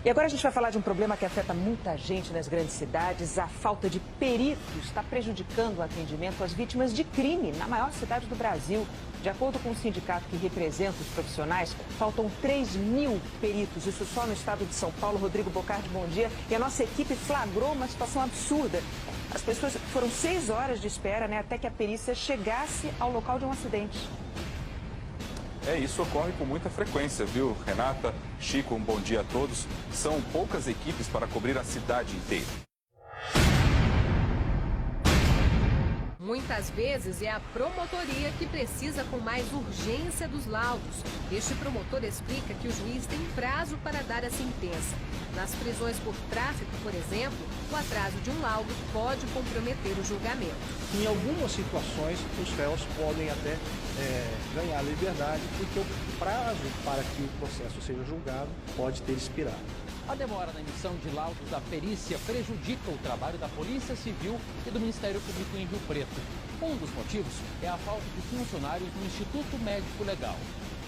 E agora a gente vai falar de um problema que afeta muita gente nas grandes cidades. A falta de peritos está prejudicando o atendimento às vítimas de crime na maior cidade do Brasil. De acordo com o sindicato que representa os profissionais, faltam 3.000 peritos, isso só no estado de São Paulo. Rodrigo Bocardi, bom dia. E a nossa equipe flagrou uma situação absurda. As pessoas foram 6 horas de espera, até que a perícia chegasse ao local de um acidente. Isso ocorre com muita frequência, viu, Renata? Chico, um bom dia a todos. São poucas equipes para cobrir a cidade inteira. Muitas vezes é a promotoria que precisa com mais urgência dos laudos. Este promotor explica que o juiz tem prazo para dar a sentença. Nas prisões por tráfico, por exemplo, o atraso de um laudo pode comprometer o julgamento. Em algumas situações, os réus podem até ganhar liberdade, porque o prazo para que o processo seja julgado pode ter expirado. A demora na emissão de laudos da perícia prejudica o trabalho da Polícia Civil e do Ministério Público em Rio Preto. Um dos motivos é a falta de funcionários no Instituto Médico Legal.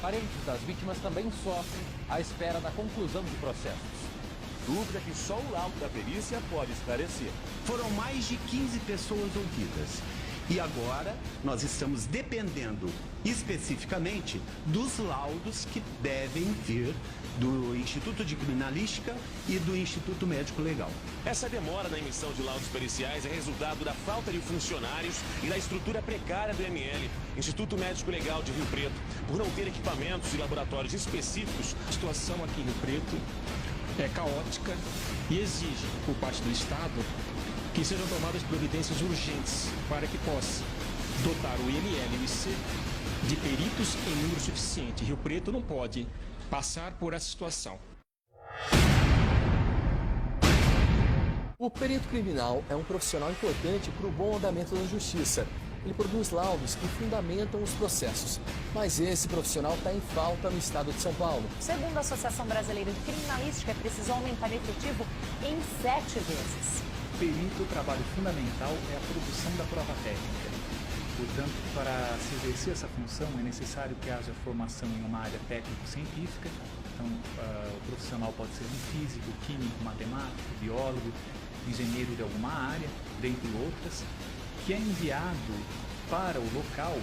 Parentes das vítimas também sofrem à espera da conclusão de processos. Dúvida que só o laudo da perícia pode esclarecer. Foram mais de 15 pessoas ouvidas. E agora nós estamos dependendo especificamente dos laudos que devem vir do Instituto de Criminalística e do Instituto Médico Legal. Essa demora na emissão de laudos periciais é resultado da falta de funcionários e da estrutura precária do IML, Instituto Médico Legal de Rio Preto, por não ter equipamentos e laboratórios específicos. A situação aqui em Rio Preto é caótica e exige, por parte do Estado, que sejam tomadas providências urgentes para que possa dotar o IML e o IC de peritos em número suficiente. Rio Preto não pode passar por essa situação. O perito criminal é um profissional importante para o bom andamento da justiça. Ele produz laudos que fundamentam os processos. Mas esse profissional está em falta no estado de São Paulo. Segundo a Associação Brasileira de Criminalística, é preciso aumentar o efetivo em 7 vezes. Perito, o trabalho fundamental é a produção da prova técnica. Portanto, para se exercer essa função é necessário que haja formação em uma área técnico-científica. Então, o profissional pode ser um físico, químico, matemático, biólogo, engenheiro de alguma área, dentre outras, que é enviado para o local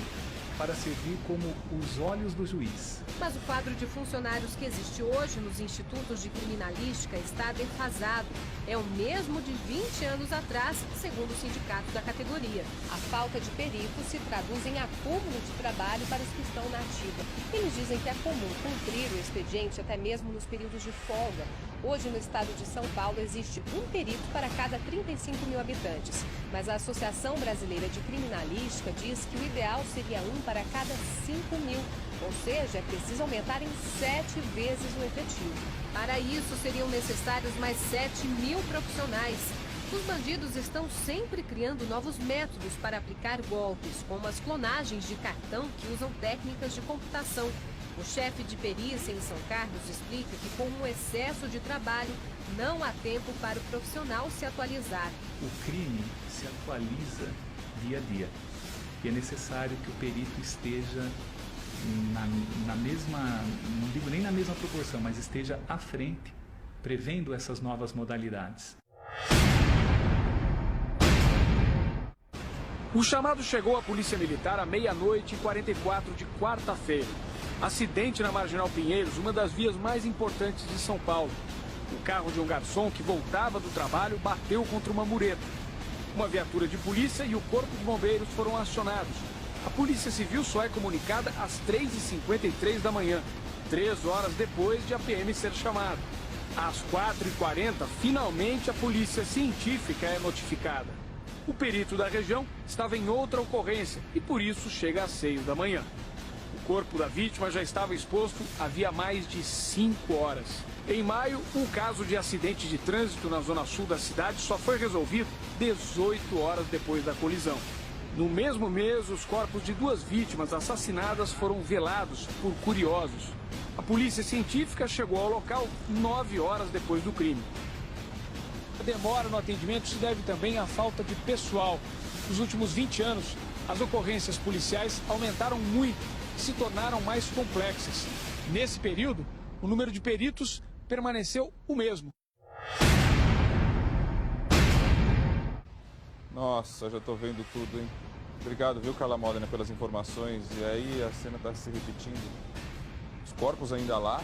para servir como os olhos do juiz. Mas o quadro de funcionários que existe hoje nos institutos de criminalística está defasado. É o mesmo de 20 anos atrás, segundo o sindicato da categoria. A falta de peritos se traduz em acúmulo de trabalho para os que estão na ativa. Eles dizem que é comum cumprir o expediente até mesmo nos períodos de folga. Hoje, no estado de São Paulo, existe um perito para cada 35.000 habitantes. Mas a Associação Brasileira de Criminalística diz que o ideal seria um para cada 5.000. Ou seja, é preciso aumentar em 7 vezes o efetivo. Para isso, seriam necessários mais 7.000 profissionais. Os bandidos estão sempre criando novos métodos para aplicar golpes, como as clonagens de cartão que usam técnicas de computação. O chefe de perícia em São Carlos explica que com um excesso de trabalho, não há tempo para o profissional se atualizar. O crime se atualiza dia a dia e é necessário que o perito esteja na mesma, não digo nem na mesma proporção, mas esteja à frente, prevendo essas novas modalidades. O chamado chegou à Polícia Militar à 00:44 de quarta-feira. Acidente na Marginal Pinheiros, uma das vias mais importantes de São Paulo. O carro de um garçom que voltava do trabalho bateu contra uma mureta. Uma viatura de polícia e o corpo de bombeiros foram acionados. A Polícia Civil só é comunicada às 3h53 da manhã, 3 horas depois de a PM ser chamada. Às 4h40, finalmente a Polícia Científica é notificada. O perito da região estava em outra ocorrência e por isso chega às 6 da manhã. O corpo da vítima já estava exposto havia mais de 5 horas. Em maio, um caso de acidente de trânsito na zona sul da cidade só foi resolvido 18 horas depois da colisão. No mesmo mês, os corpos de 2 vítimas assassinadas foram velados por curiosos. A polícia científica chegou ao local 9 horas depois do crime. A demora no atendimento se deve também à falta de pessoal. Nos últimos 20 anos, as ocorrências policiais aumentaram muito e se tornaram mais complexas. Nesse período, o número de peritos permaneceu o mesmo. Nossa, já tô vendo tudo, hein? Obrigado, viu, Carla Modena, pelas informações. E aí a cena tá se repetindo. Os corpos ainda lá,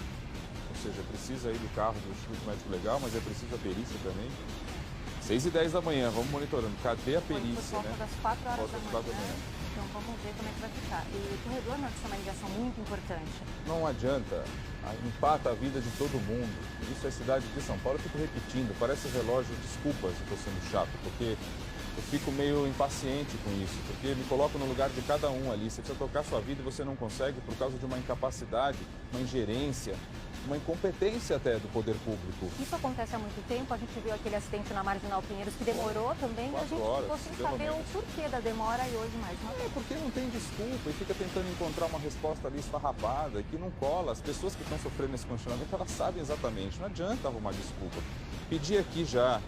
ou seja, precisa aí do carro do Instituto Médico Legal, mas é preciso a perícia também. 6h10 da manhã, vamos monitorando. Cadê a perícia, né? Das 4 horas Volta da manhã. Então vamos ver como é que vai ficar. E o corredor, Marcos, é uma ligação muito importante. Não adianta, empata a vida de todo mundo. Isso é a cidade de São Paulo, eu fico repetindo, parece relógio, desculpa se estou sendo chato, porque eu fico meio impaciente com isso, porque me coloco no lugar de cada um ali. Você precisa tocar sua vida e você não consegue por causa de uma incapacidade, uma ingerência, uma incompetência até do poder público. Isso acontece há muito tempo, a gente viu aquele acidente na Marginal Pinheiros que demorou também, e a gente ficou sem saber o porquê da demora e hoje mais uma vez. Porque não tem desculpa e fica tentando encontrar uma resposta ali esfarrapada que não cola. As pessoas que estão sofrendo esse condicionamento, elas sabem exatamente, não adianta arrumar desculpa. Pedi aqui já,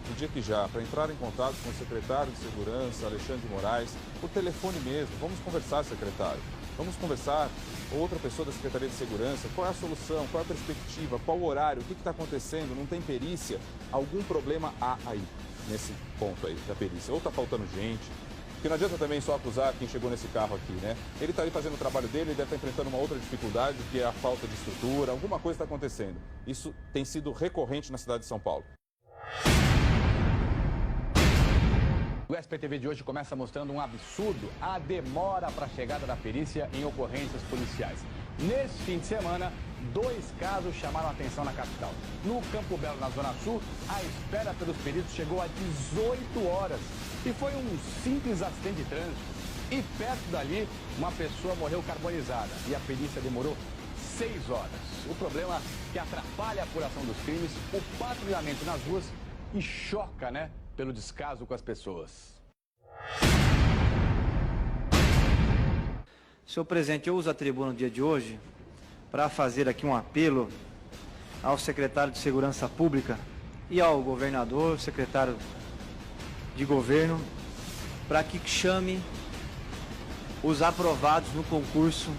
para entrar em contato com o secretário de Segurança, Alexandre de Moraes, por telefone mesmo. Vamos conversar, secretário. Vamos conversar, outra pessoa da Secretaria de Segurança, qual é a solução, qual é a perspectiva, qual o horário, o que está acontecendo, não tem perícia? Algum problema há aí, nesse ponto aí da perícia. Ou está faltando gente, porque não adianta também só acusar quem chegou nesse carro aqui, né? Ele está ali fazendo o trabalho dele, ele deve estar enfrentando uma outra dificuldade, que é a falta de estrutura, alguma coisa está acontecendo. Isso tem sido recorrente na cidade de São Paulo. O SPTV de hoje começa mostrando um absurdo, a demora para a chegada da perícia em ocorrências policiais. Nesse fim de semana, 2 casos chamaram a atenção na capital. No Campo Belo, na Zona Sul, a espera pelos peritos chegou a 18 horas. E foi um simples acidente de trânsito. E perto dali, uma pessoa morreu carbonizada e a perícia demorou 6 horas. O problema é que atrapalha a apuração dos crimes, o patrulhamento nas ruas e choca, né? Pelo descaso com as pessoas. Senhor presidente, eu uso a tribuna no dia de hoje para fazer aqui um apelo ao secretário de Segurança Pública e ao governador, secretário de governo, para que chame os aprovados no concurso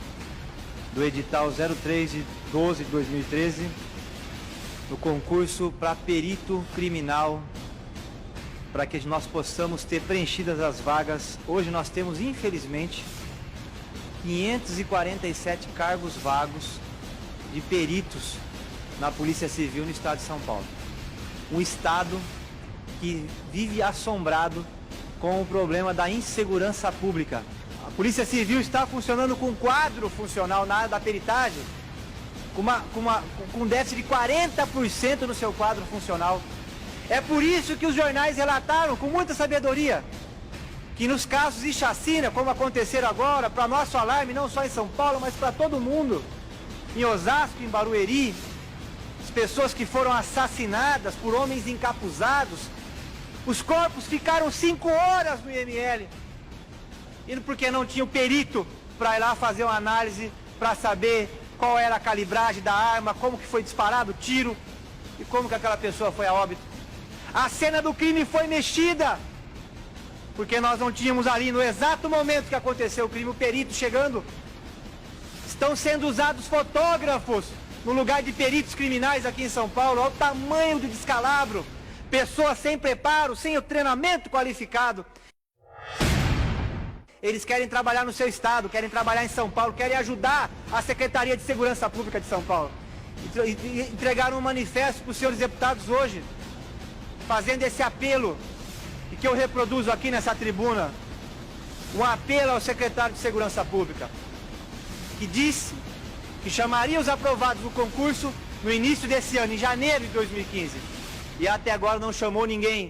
do edital 03 de 12 de 2013, no concurso para perito criminal, para que nós possamos ter preenchidas as vagas. Hoje nós temos, infelizmente, 547 cargos vagos de peritos na Polícia Civil no estado de São Paulo. Um estado que vive assombrado com o problema da insegurança pública. A Polícia Civil está funcionando com um quadro funcional na área da peritagem, com déficit de 40% no seu quadro funcional. É por isso que os jornais relataram com muita sabedoria que nos casos de chacina, como aconteceram agora, para nosso alarme, não só em São Paulo, mas para todo mundo, em Osasco, em Barueri, as pessoas que foram assassinadas por homens encapuzados, os corpos ficaram 5 horas no IML, e porque não tinha o perito para ir lá fazer uma análise para saber qual era a calibragem da arma, como que foi disparado o tiro e como que aquela pessoa foi a óbito. A cena do crime foi mexida, porque nós não tínhamos ali, no exato momento que aconteceu o crime, o perito chegando. Estão sendo usados fotógrafos no lugar de peritos criminais aqui em São Paulo. Olha o tamanho do descalabro. Pessoas sem preparo, sem o treinamento qualificado. Eles querem trabalhar no seu estado, querem trabalhar em São Paulo, querem ajudar a Secretaria de Segurança Pública de São Paulo. Entregaram um manifesto para os senhores deputados hoje, fazendo esse apelo, e que eu reproduzo aqui nessa tribuna, um apelo ao secretário de Segurança Pública, que disse que chamaria os aprovados no concurso no início desse ano, em janeiro de 2015, e até agora não chamou ninguém.